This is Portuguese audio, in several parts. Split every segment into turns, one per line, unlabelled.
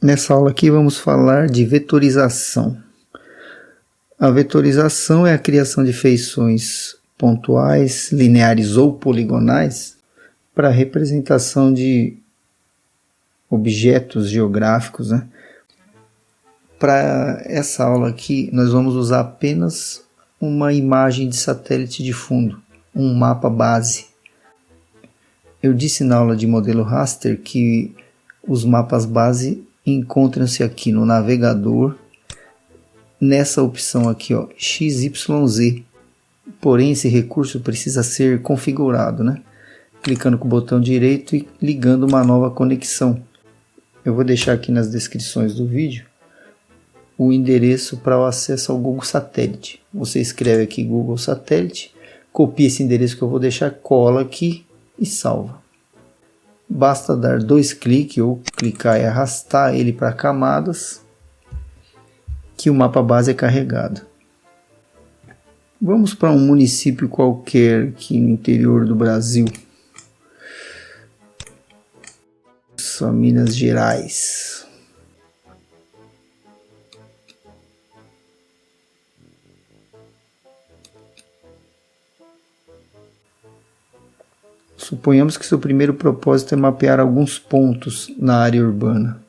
Nessa aula aqui vamos falar de vetorização. A vetorização é a criação de feições pontuais, lineares ou poligonais para a representação de objetos geográficos, né? Para essa aula aqui nós vamos usar apenas uma imagem de satélite de fundo, um mapa base. Eu disse na aula de modelo raster que os mapas base encontram-se aqui no navegador, nessa opção aqui, ó, XYZ. Porém, esse recurso precisa ser configurado, né? Clicando com o botão direito e ligando uma nova conexão. Eu vou deixar aqui nas descrições do vídeo o endereço para o acesso ao Google Satélite. Você escreve aqui Google Satélite, copia esse endereço que eu vou deixar, cola aqui e salva. Basta dar 2 cliques ou clicar e arrastar ele para camadas que o mapa base é carregado. Vamos para um município qualquer aqui no interior do Brasil. Só Minas Gerais. Suponhamos que seu primeiro propósito é mapear alguns pontos na área urbana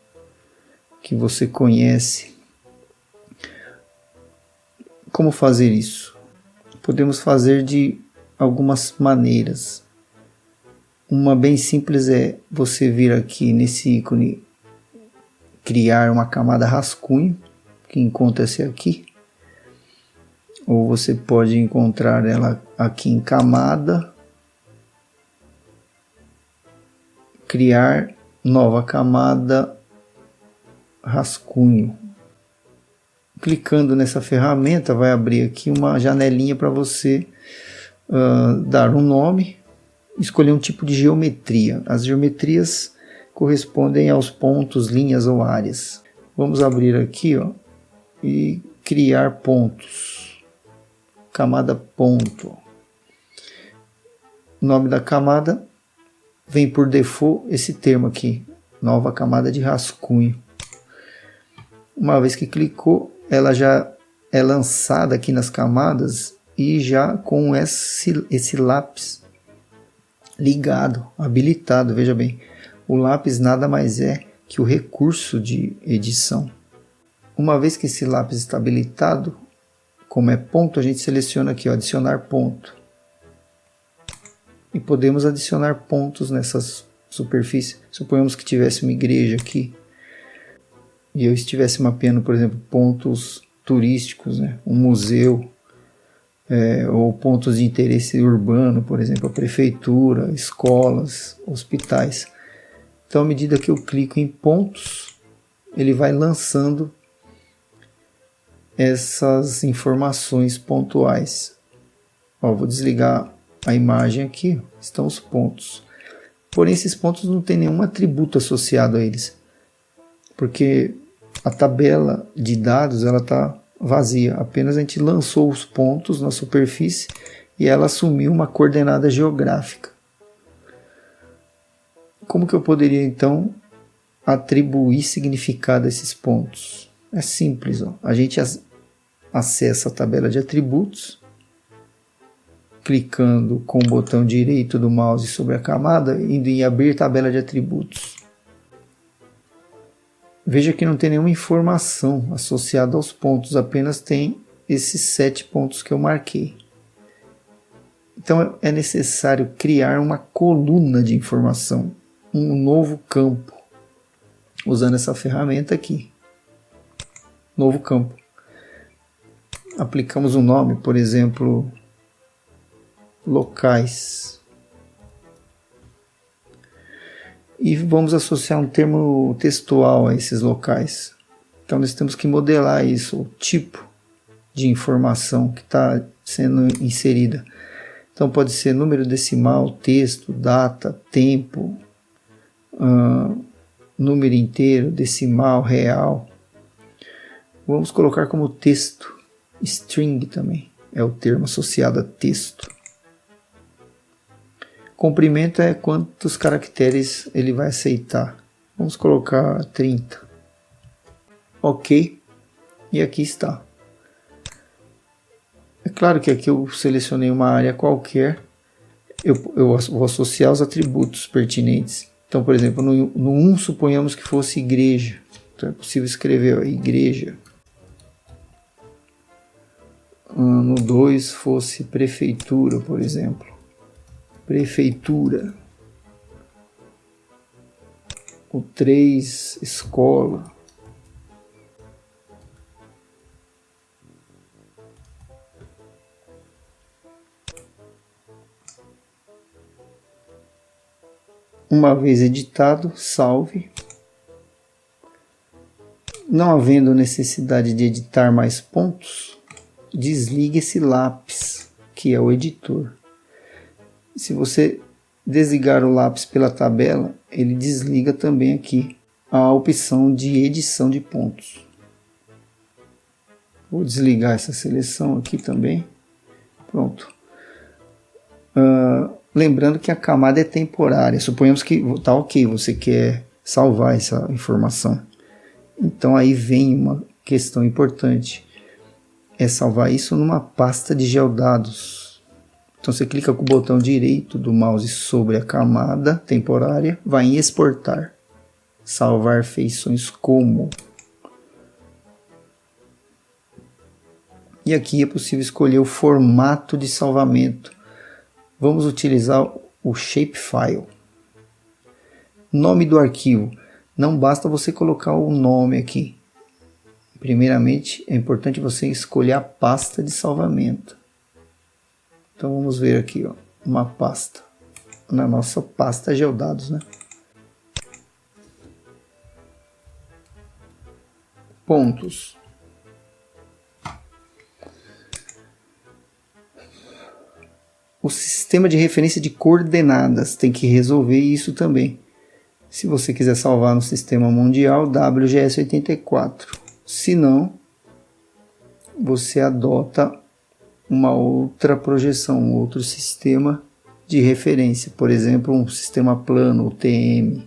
que você conhece. Como fazer isso? Podemos fazer de algumas maneiras. Uma bem simples é você vir aqui nesse ícone, criar uma camada rascunho, que encontra-se aqui. Ou você pode encontrar ela aqui em camada, criar nova camada rascunho. Clicando nessa ferramenta vai abrir aqui uma janelinha para você dar um nome, escolher um tipo de geometria. As geometrias correspondem aos pontos, linhas ou áreas. Vamos abrir aqui, ó, e criar pontos. Camada ponto. O nome da camada vem por default esse termo aqui, nova camada de rascunho. Uma vez que clicou, ela já é lançada aqui nas camadas e já com esse lápis ligado, habilitado. Veja bem, o lápis nada mais é que o recurso de edição. Uma vez que esse lápis está habilitado, como é ponto, a gente seleciona aqui, ó, adicionar ponto. E podemos adicionar pontos nessas superfícies. Suponhamos que tivesse uma igreja aqui e eu estivesse mapeando, por exemplo, pontos turísticos, né? Um museu, ou pontos de interesse urbano, por exemplo, a prefeitura, escolas, hospitais. Então, à medida que eu clico em pontos, ele vai lançando essas informações pontuais. Ó, vou desligar a imagem aqui, estão os pontos. Porém, esses pontos não tem nenhum atributo associado a eles, porque a tabela de dados ela está vazia. Apenas a gente lançou os pontos na superfície e ela assumiu uma coordenada geográfica. Como que eu poderia então atribuir significado a esses pontos? É simples, ó. A gente acessa a tabela de atributos, clicando com o botão direito do mouse sobre a camada, indo em abrir tabela de atributos. Veja que não tem nenhuma informação associada aos pontos, apenas tem esses 7 pontos que eu marquei. Então é necessário criar uma coluna de informação, um novo campo, usando essa ferramenta aqui. Novo campo. Aplicamos um nome, por exemplo, locais. E vamos associar um termo textual a esses locais. Então nós temos que modelar isso, o tipo de informação que está sendo inserida. Então pode ser número decimal, texto, data, tempo, número inteiro, decimal, real. Vamos colocar como texto, string também, é o termo associado a texto. Comprimento é quantos caracteres ele vai aceitar. Vamos colocar 30. Ok. E aqui está. É claro que aqui eu selecionei uma área qualquer. Eu vou associar os atributos pertinentes. Então, por exemplo, no 1 suponhamos que fosse igreja. Então é possível escrever ó, igreja. No 2 fosse prefeitura, por exemplo. Prefeitura. O 3, escola. Uma vez editado, salve. Não havendo necessidade de editar mais pontos, desligue esse lápis, que é o editor. Se você desligar o lápis pela tabela, ele desliga também aqui a opção de edição de pontos. Vou desligar essa seleção aqui também. Pronto. Lembrando que a camada é temporária. Suponhamos que está ok, você quer salvar essa informação. Então aí vem uma questão importante. É salvar isso numa pasta de geodados. Então você clica com o botão direito do mouse sobre a camada temporária, vai em exportar, salvar feições como. E aqui é possível escolher o formato de salvamento. Vamos utilizar o shapefile. Nome do arquivo. Não basta você colocar o nome aqui. Primeiramente, é importante você escolher a pasta de salvamento. Então vamos ver aqui, ó, uma pasta. Na nossa pasta geodados, né? Pontos. O sistema de referência de coordenadas tem que resolver isso também. Se você quiser salvar no sistema mundial, WGS84. Se não, você adota uma outra projeção, um outro sistema de referência. Por exemplo, um sistema plano, o TM.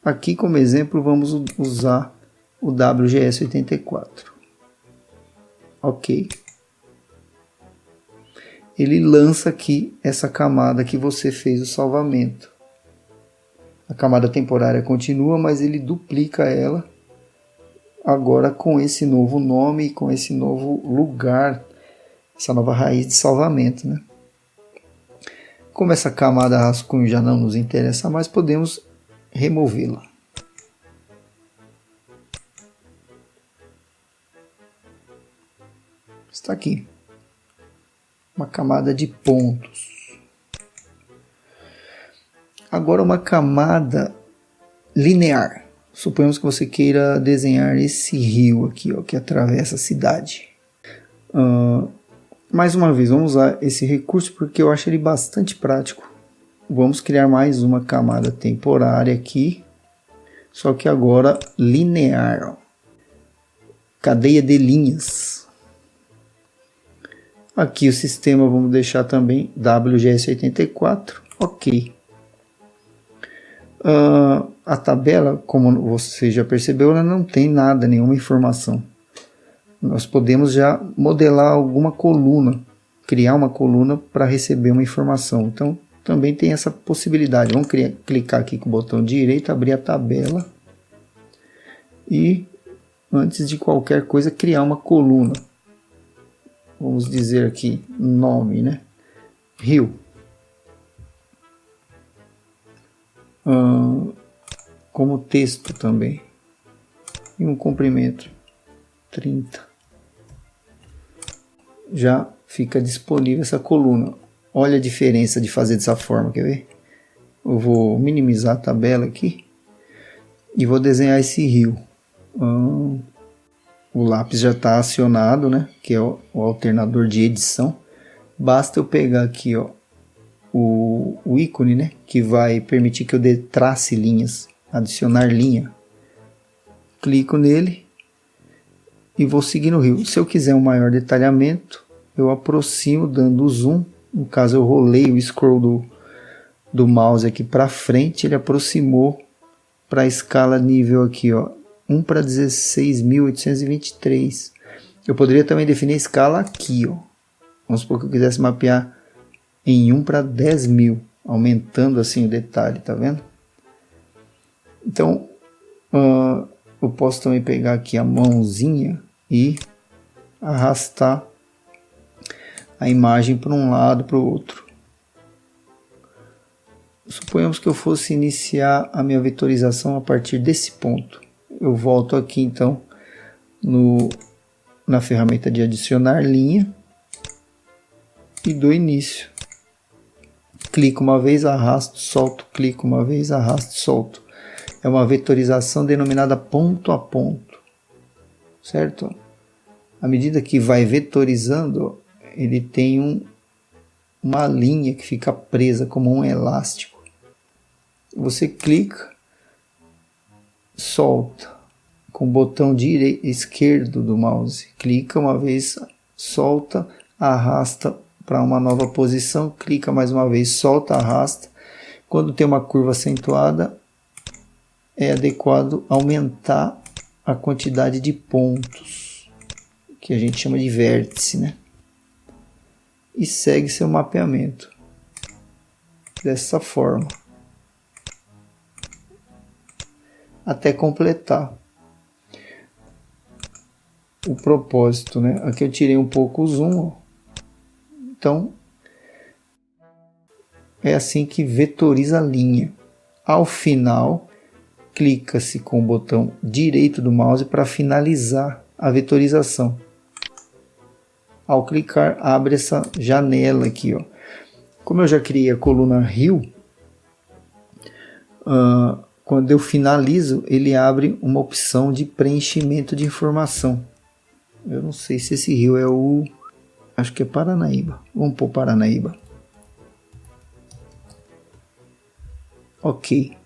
Aqui como exemplo vamos usar o WGS84. Ok. Ele lança aqui essa camada que você fez o salvamento. A camada temporária continua, mas ele duplica ela agora com esse novo nome e com esse novo lugar, essa nova raiz de salvamento, né? Como essa camada rascunho já não nos interessa mais, podemos removê-la. Está aqui. Uma camada de pontos. Agora uma camada linear. Suponhamos que você queira desenhar esse rio aqui, ó, que atravessa a cidade. Mais uma vez, vamos usar esse recurso porque eu acho ele bastante prático. Vamos criar mais uma camada temporária aqui, só que agora linear. Ó. Cadeia de linhas. Aqui o sistema vamos deixar também WGS84, ok. A tabela, como você já percebeu, ela não tem nada, nenhuma informação. Nós podemos já modelar alguma coluna, criar uma coluna para receber uma informação. Então também tem essa possibilidade. Vamos clicar aqui com o botão direito, abrir a tabela e antes de qualquer coisa criar uma coluna. Vamos dizer aqui, nome, né? Rio. Como texto também. E um comprimento. 30. Já fica disponível essa coluna. Olha a diferença de fazer dessa forma, quer ver? Eu vou minimizar a tabela aqui. E vou desenhar esse rio. O lápis já está acionado, né? Que é o alternador de edição. Basta eu pegar aqui, ó, o ícone, né? Que vai permitir que eu trace linhas, adicionar linha. Clico nele e vou seguir no rio. Se eu quiser um maior detalhamento, eu aproximo dando zoom No caso, eu rolei o scroll do mouse aqui para frente, ele aproximou para a escala nível aqui, ó, 1 para 16.823. Eu poderia também definir a escala aqui, ó. Vamos supor que eu quisesse mapear em 1 para 10.000, aumentando assim o detalhe, tá vendo? Então, eu posso também pegar aqui a mãozinha e arrastar a imagem para um lado, para o outro. Suponhamos que eu fosse iniciar a minha vetorização a partir desse ponto. Eu volto aqui então na ferramenta de adicionar linha e dou início. Clico uma vez, arrasto, solto, clico uma vez, arrasto, solto. É uma vetorização denominada ponto a ponto, certo? À medida que vai vetorizando, ele tem uma linha que fica presa como um elástico. Você clica, solta com o botão esquerdo do mouse. Clica uma vez, solta, arrasta para uma nova posição, clica mais uma vez, solta, arrasta. Quando tem uma curva acentuada, é adequado aumentar a quantidade de pontos, que a gente chama de vértice, né? E segue seu mapeamento dessa forma até completar o propósito, né? Aqui eu tirei um pouco o zoom, ó. Então é assim que vetoriza a linha. Ao final, clica-se com o botão direito do mouse para finalizar a vetorização. Ao clicar, abre essa janela aqui, ó. Como eu já criei a coluna rio, quando eu finalizo, ele abre uma opção de preenchimento de informação. Eu não sei se esse rio é acho que é Paranaíba. Vamos pôr Paranaíba. Ok.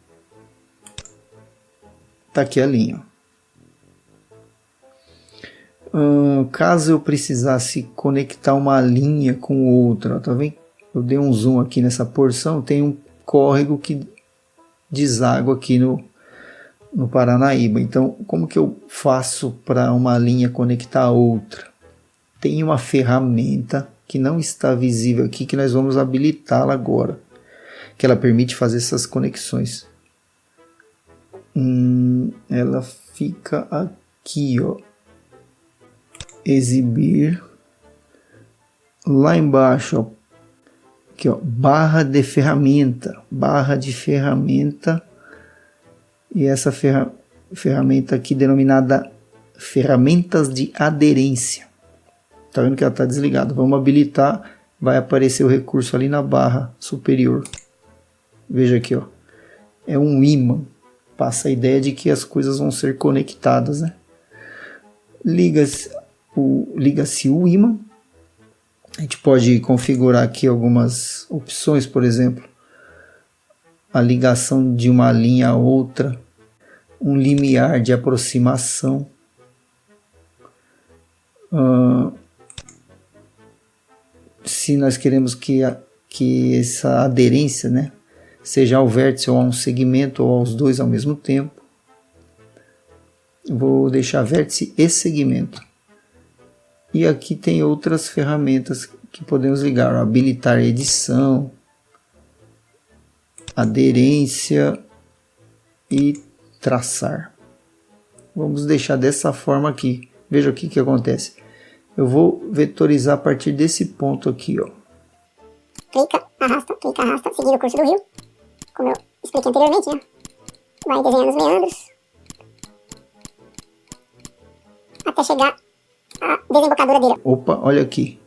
Tá aqui a linha. Caso eu precisasse conectar uma linha com outra, tá vendo? Eu dei um zoom aqui nessa porção, tem um córrego que deságua aqui no Paranaíba. Então, como que eu faço para uma linha conectar a outra? Tem uma ferramenta que não está visível aqui, que nós vamos habilitá-la agora, que ela permite fazer essas conexões. Ela fica aqui, ó. Exibir, lá embaixo, ó, aqui, ó, barra de ferramenta, e essa ferramenta aqui denominada ferramentas de aderência. Tá vendo que ela está desligada? Vamos habilitar, vai aparecer o recurso ali na barra superior. Veja aqui, ó, é um ímã, passa a ideia de que as coisas vão ser conectadas, né? Liga-se o ímã. A gente pode configurar aqui algumas opções, por exemplo, a ligação de uma linha a outra, um limiar de aproximação, se nós queremos que essa aderência, né, seja ao vértice ou a um segmento ou aos dois ao mesmo tempo. Vou deixar vértice e segmento. E aqui tem outras ferramentas que podemos ligar. Habilitar edição, aderência e traçar. Vamos deixar dessa forma aqui. Veja o que acontece. Eu vou vetorizar a partir desse ponto aqui, ó.
Clica, arrasta, seguindo o curso do rio. Como eu expliquei anteriormente, né? Vai desenhando os meandros até chegar à desembocadura dele.
Opa, olha aqui.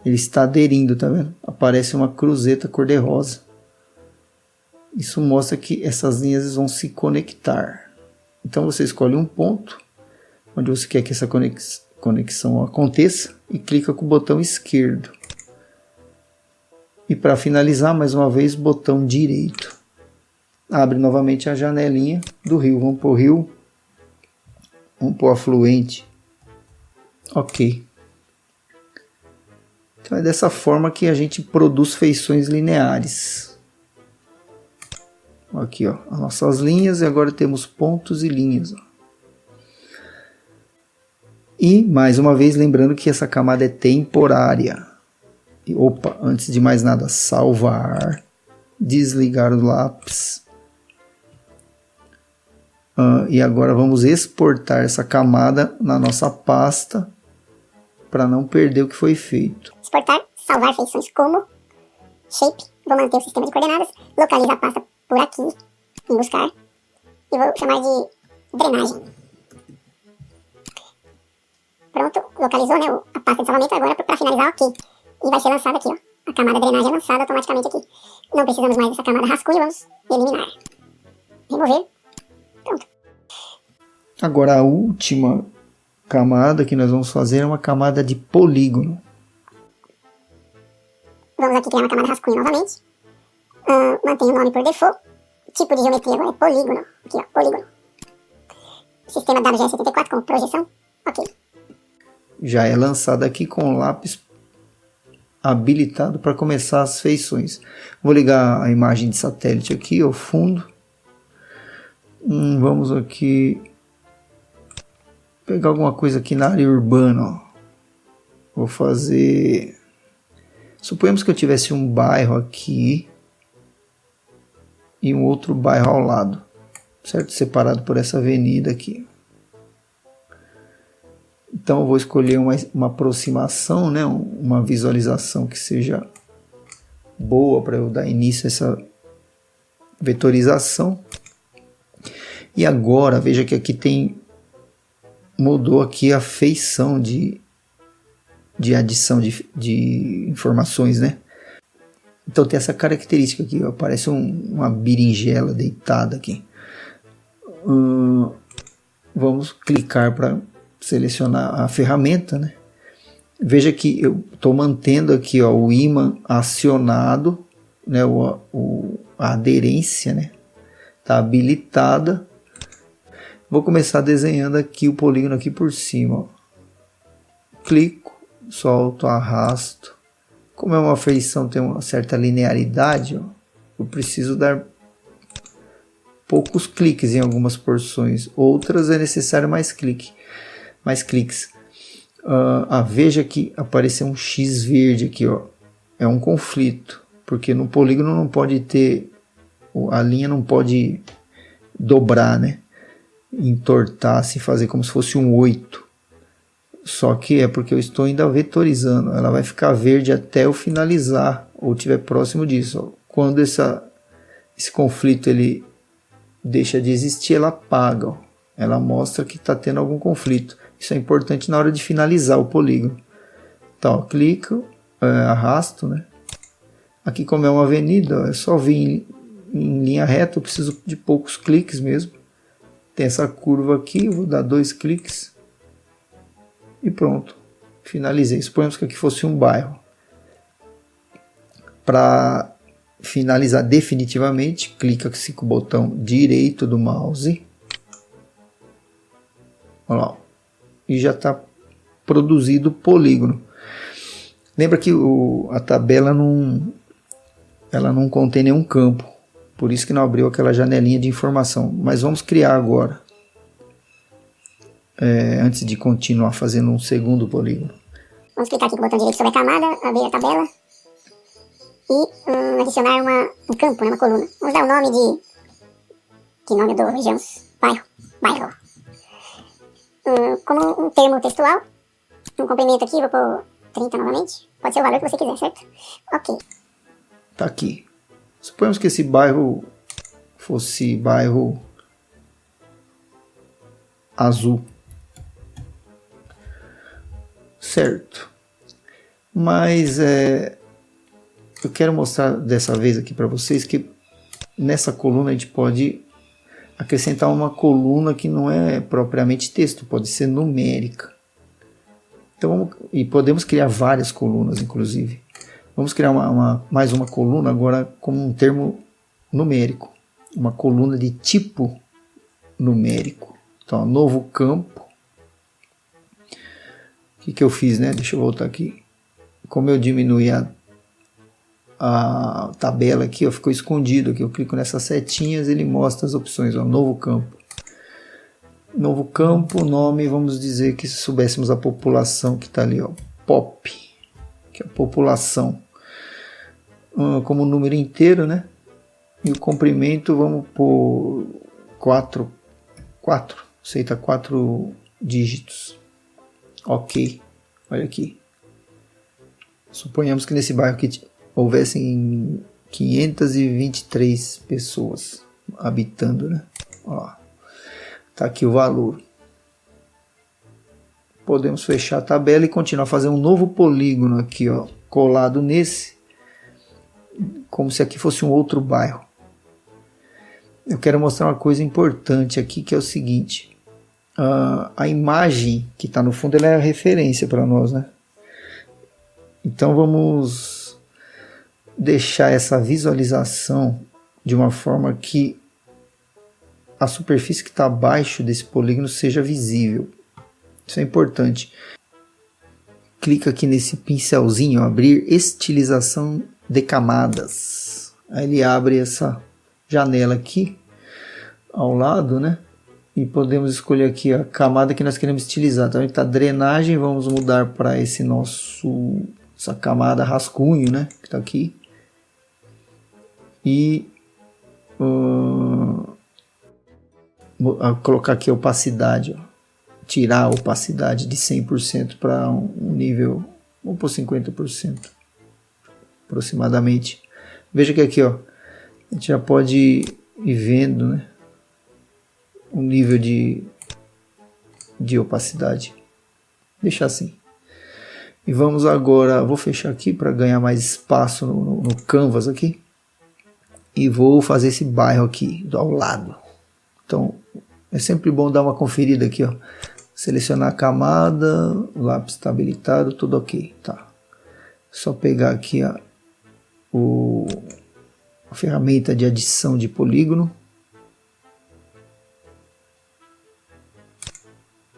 Ele está aderindo, tá vendo? Aparece uma cruzeta cor-de-rosa. Isso mostra que essas linhas vão se conectar. Então você escolhe um ponto onde você quer que essa conexão aconteça e clica com o botão esquerdo. E para finalizar, mais uma vez, botão direito. Abre novamente a janelinha do rio. Vamos pôr rio. Vamos pôr afluente. Ok. Então é dessa forma que a gente produz feições lineares. Aqui, ó, as nossas linhas, e agora temos pontos e linhas. Ó. E, mais uma vez, lembrando que essa camada é temporária. E, opa, antes de mais nada, salvar, desligar o lápis. E agora vamos exportar essa camada na nossa pasta para não perder o que foi feito.
Exportar, salvar feições como shape, vou manter o sistema de coordenadas, localizar a pasta por aqui, em buscar, e vou chamar de drenagem. Pronto, localizou, né, a pasta de salvamento, agora para finalizar, ok. E vai ser lançada aqui, ó. A camada drenagem é lançada automaticamente aqui. Não precisamos mais dessa camada rascunho, vamos eliminar. Remover. Pronto.
Agora a última camada que nós vamos fazer é uma camada de polígono.
Vamos aqui criar uma camada rascunho novamente. Mantém o nome por default. Tipo de geometria agora é polígono. Aqui, ó, polígono. Sistema WGS74 com projeção. Ok.
Já é lançada aqui com o lápis habilitado para começar as feições. Vou ligar a imagem de satélite aqui ao fundo. Vamos aqui pegar alguma coisa aqui na área urbana. Ó. Vou fazer... Suponhamos que eu tivesse um bairro aqui e um outro bairro ao lado, certo? Separado por essa avenida aqui. Então eu vou escolher uma aproximação, né? Uma visualização que seja boa para eu dar início a essa vetorização. E agora veja que aqui mudou aqui a feição de adição de informações, né? Então tem essa característica aqui, ó, parece uma berinjela deitada aqui. Vamos clicar para selecionar a ferramenta, né? Veja que eu estou mantendo aqui, ó, o ímã acionado, né? A aderência, né? Está habilitada. Vou começar desenhando aqui o polígono aqui por cima. Ó. Clico, solto, arrasto. Como é uma feição, tem uma certa linearidade, ó, eu preciso dar poucos cliques em algumas porções. Outras é necessário mais cliques. Veja que apareceu um X verde aqui, ó. É um conflito, porque no polígono não pode ter, a linha não pode dobrar, né? Entortar, assim, fazer como se fosse um 8. Só que é porque eu estou ainda vetorizando. Ela vai ficar verde até eu finalizar, ou estiver próximo disso. Ó. Quando esse conflito ele deixa de existir, ela apaga. Ó. Ela mostra que está tendo algum conflito. Isso é importante na hora de finalizar o polígono. Então, ó, clico, arrasto, né? Aqui, como é uma avenida, ó, é só vir em linha reta. Eu preciso de poucos cliques mesmo. Tem essa curva aqui, eu vou dar 2 cliques. E pronto, finalizei. Suponhamos que aqui fosse um bairro. Para finalizar definitivamente, clica-se com o botão direito do mouse. Olha lá. E já está produzido o polígono. Lembra que a tabela ela não contém nenhum campo. Por isso que não abriu aquela janelinha de informação. Mas vamos criar agora. Antes de continuar fazendo um segundo polígono.
Vamos clicar aqui com o botão direito sobre a camada, abrir a tabela e adicionar um campo, né, uma coluna. Vamos dar o nome de... Que nome eu dou? Vejamos. Bairro. Como um termo textual, um comprimento aqui, vou pôr 30 novamente. Pode ser o valor que você quiser, certo? Ok.
Tá aqui. Suponhamos que esse bairro fosse bairro azul. Certo. Mas eu quero mostrar dessa vez aqui para vocês que nessa coluna a gente pode acrescentar uma coluna que não é propriamente texto, pode ser numérica. Então, e podemos criar várias colunas, inclusive. Vamos criar mais uma coluna agora como um termo numérico. Uma coluna de tipo numérico. Então, novo campo. O que eu fiz, né? Deixa eu voltar aqui. como eu diminui a tabela aqui, ó, ficou escondido aqui. Eu clico nessas setinhas, ele mostra as opções, ó, novo campo. Novo campo, nome, vamos dizer que se soubéssemos a população que está ali, ó, POP, que é a população, como número inteiro, né? E o comprimento, vamos por 4, aceita 4 dígitos. Ok, olha aqui. Suponhamos que nesse bairro que houvessem 523 pessoas habitando, né? Ó, tá aqui o valor. Podemos fechar a tabela e continuar a fazer um novo polígono aqui, ó, colado nesse, como se aqui fosse um outro bairro. Eu quero mostrar uma coisa importante aqui, que é o seguinte. A imagem que está no fundo, ela é a referência para nós, né? Então vamos deixar essa visualização de uma forma que a superfície que está abaixo desse polígono seja visível. Isso é importante. Clica aqui nesse pincelzinho, abrir estilização de camadas. Aí ele abre essa janela aqui ao lado, né? E podemos escolher aqui a camada que nós queremos estilizar. Então está drenagem, vamos mudar para essa camada rascunho, né? Que está aqui. E colocar aqui a opacidade, ó. Tirar a opacidade de 100% para um nível, vamos por 50% aproximadamente. Veja que aqui, ó, a gente já pode ir vendo, né, o nível de opacidade. Deixar assim. E vamos agora, vou fechar aqui para ganhar mais espaço no canvas aqui. E vou fazer esse bairro aqui ao lado. Então é sempre bom dar uma conferida aqui, ó. Selecionar a camada, lápis está habilitado, tudo ok, tá. Só pegar aqui a ferramenta de adição de polígono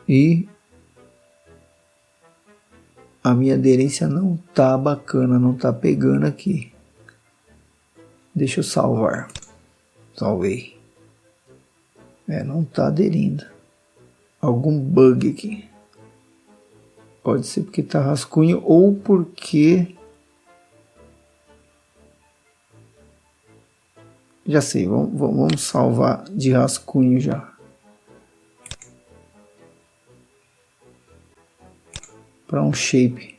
e a minha aderência não tá bacana, não tá pegando aqui. Deixa eu salvar. Salvei. Não tá aderindo. Algum bug aqui. Pode ser porque tá rascunho ou porque... Já sei, vamos salvar de rascunho já. Para um shape.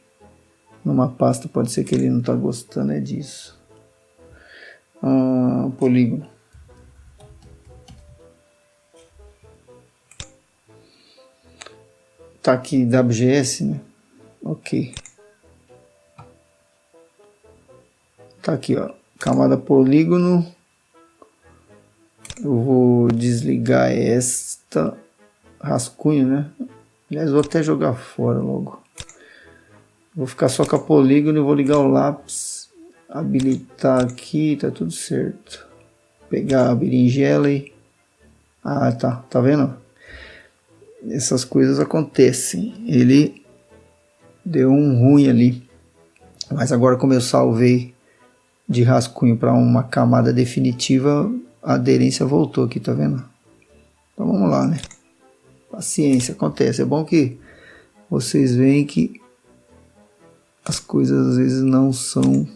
Numa pasta pode ser que ele não tá gostando disso. Polígono. Tá aqui WGS, né? Ok. Tá aqui, ó. Camada polígono. Eu vou desligar esta rascunho, né? Aliás, vou até jogar fora logo. Vou ficar só com a polígono e vou ligar o lápis. Habilitar aqui, tá tudo certo. Pegar a berinjela e... tá vendo? Essas coisas acontecem. Ele deu um ruim ali. Mas agora, como eu salvei de rascunho para uma camada definitiva, a aderência voltou aqui, tá vendo? Então vamos lá, né? Paciência, acontece. É bom que vocês veem que as coisas às vezes não são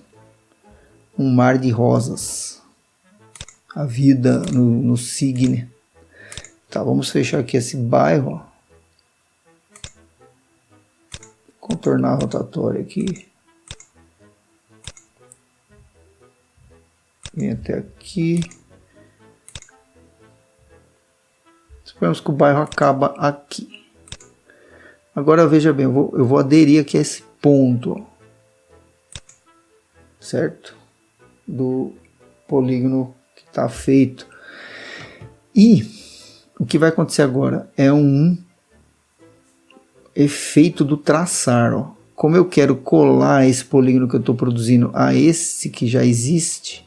um mar de rosas. A vida no signo. Tá, vamos fechar aqui esse bairro, ó. Contornar a rotatória aqui. Vem até aqui. Suponhamos que o bairro acaba aqui. Agora veja bem, eu vou aderir aqui a esse ponto, ó. Certo? Do polígono que está feito. E o que vai acontecer agora é um efeito do traçar, ó. Como eu quero colar esse polígono que eu estou produzindo a esse que já existe,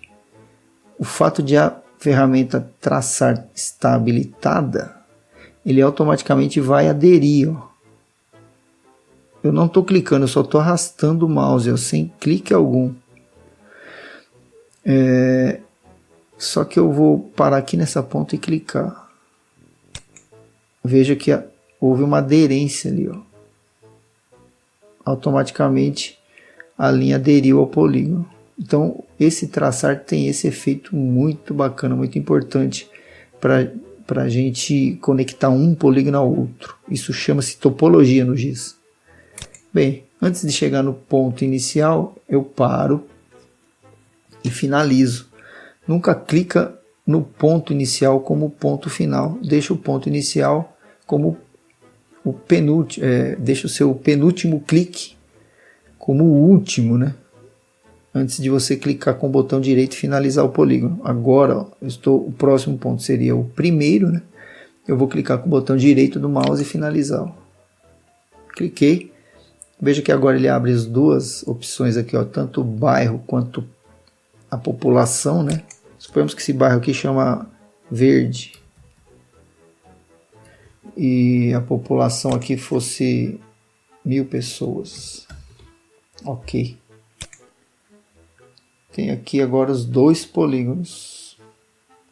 o fato de a ferramenta traçar estar habilitada, ele automaticamente vai aderir, ó. eu não estou clicando, eu só estou arrastando o mouse, sem clique algum. Só que eu vou parar aqui nessa ponta e clicar. Veja que houve uma aderência ali, ó. Automaticamente a linha aderiu ao polígono. Então esse traçar tem esse efeito muito bacana, muito importante para a gente conectar um polígono ao outro. Isso chama-se topologia no GIS. Bem, antes de chegar no ponto inicial, eu paro e finalizo. Nunca clica no ponto inicial como ponto final. Deixa o ponto inicial como o penúltimo, deixa o seu penúltimo clique como o último, né? Antes de você clicar com o botão direito e finalizar o polígono. Agora, ó, o próximo ponto seria o primeiro, né? Eu vou clicar com o botão direito do mouse e finalizar. Ó. Cliquei. Veja que agora ele abre as duas opções aqui, ó, tanto o bairro quanto a população, né? Suponhamos que esse bairro aqui chama Verde. E a população aqui fosse 1000 pessoas. Ok. Tem aqui agora os dois polígonos,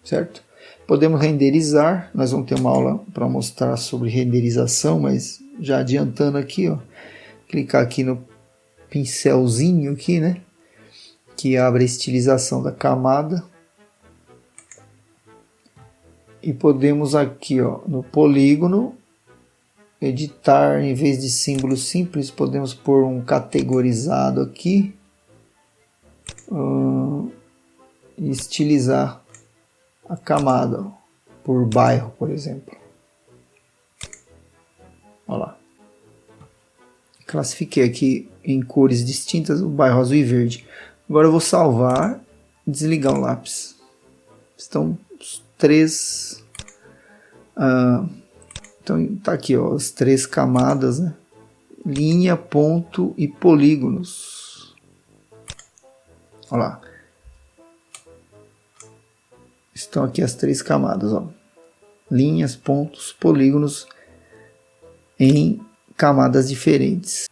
certo? Podemos renderizar, nós vamos ter uma aula para mostrar sobre renderização, mas já adiantando aqui, ó, clicar aqui no pincelzinho aqui, né? Que abre a estilização da camada. E podemos aqui, ó, no polígono, editar, em vez de símbolo simples, podemos pôr um categorizado aqui. E estilizar a camada, ó, por bairro, por exemplo. Olha lá. Classifiquei aqui em cores distintas o bairro azul e verde. Agora eu vou salvar e desligar o lápis. Estão os três. Então tá aqui, ó, as três camadas, né? Linha, ponto e polígonos. Olha lá. Estão aqui as três camadas, ó. Linhas, pontos, polígonos em camadas diferentes.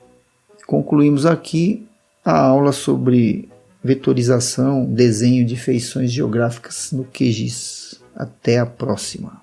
Concluímos aqui a aula sobre vetorização, desenho de feições geográficas no QGIS. Até a próxima.